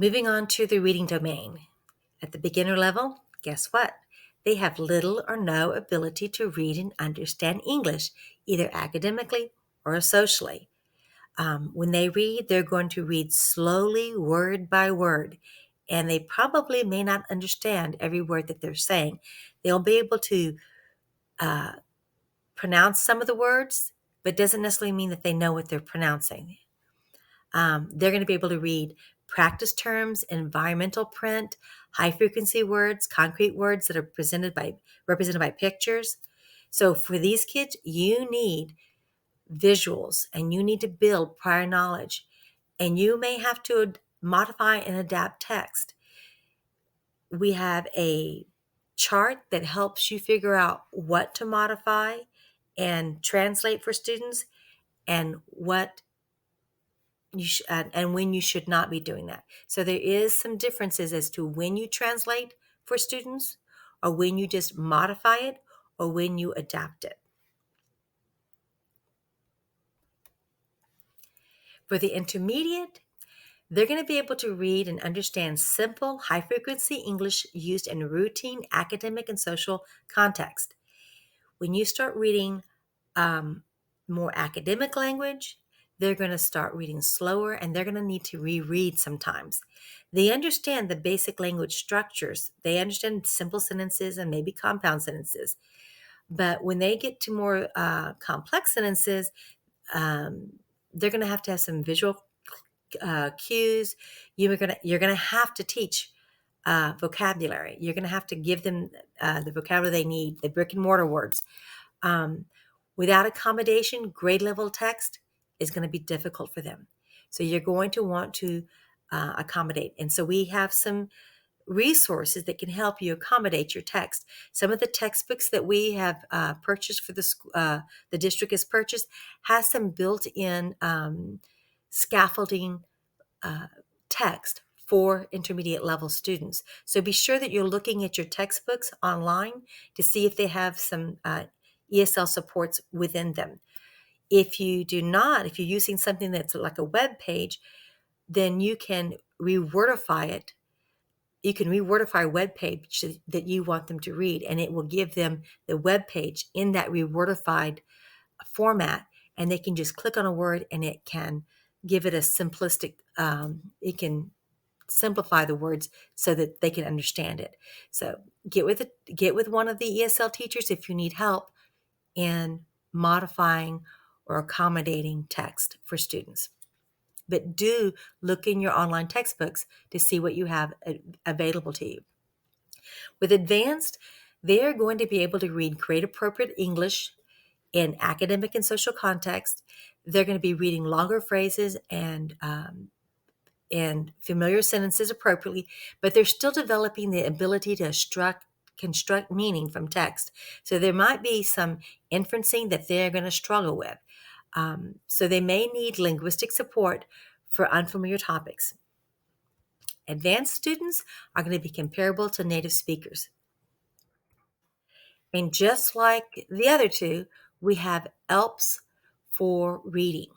Moving on to the reading domain. At the beginner level, guess what? They have little or no ability to read and understand English, either academically or socially. When they read, they're going to read slowly, word by word, and they probably may not understand every word that they're saying. They'll be able to uh, pronounce some of the words, but doesn't necessarily mean that they know what they're pronouncing. They're going to be able to read practice terms, environmental print, high frequency words, concrete words that are represented by pictures. So for these kids, you need visuals and you need to build prior knowledge, and you may have to modify and adapt text. We have a chart that helps you figure out what to modify and translate for students, and what and when you should not be doing that. So there is some differences as to when you translate for students, or when you just modify it, or when you adapt it. For the intermediate, they're going to be able to read and understand simple, high frequency English used in routine academic and social context. When you start reading more academic language, they're going to start reading slower, and they're going to need to reread sometimes. They understand the basic language structures. They understand simple sentences and maybe compound sentences. But when they get to more complex sentences, they're going to have some visual cues. You're going to have to teach vocabulary. You're going to have to give them the vocabulary they need, the brick and mortar words. Without accommodation, grade level text is going to be difficult for them. So you're going to want to accommodate. And so we have some resources that can help you accommodate your text. Some of the textbooks that we have purchased for the district has purchased has some built-in scaffolding text for intermediate level students. So be sure that you're looking at your textbooks online to see if they have some ESL supports within them. If you do not, if you're using something that's like a web page, then you can rewordify it. You can rewordify a web page that you want them to read, and it will give them the web page in that rewordified format, and they can just click on a word and it can give it a simplistic, it can simplify the words so that they can understand it. So get with one of the ESL teachers if you need help in modifying or accommodating text for students. But do look in your online textbooks to see what you have available to you. With advanced, they are going to be able to read grade appropriate English in academic and social context. They're going to be reading longer phrases and familiar sentences appropriately, but they're still developing the ability to construct meaning from text. So there might be some inferencing that they're going to struggle with. So they may need linguistic support for unfamiliar topics. Advanced students are going to be comparable to native speakers. And just like the other two, we have ELPs for reading.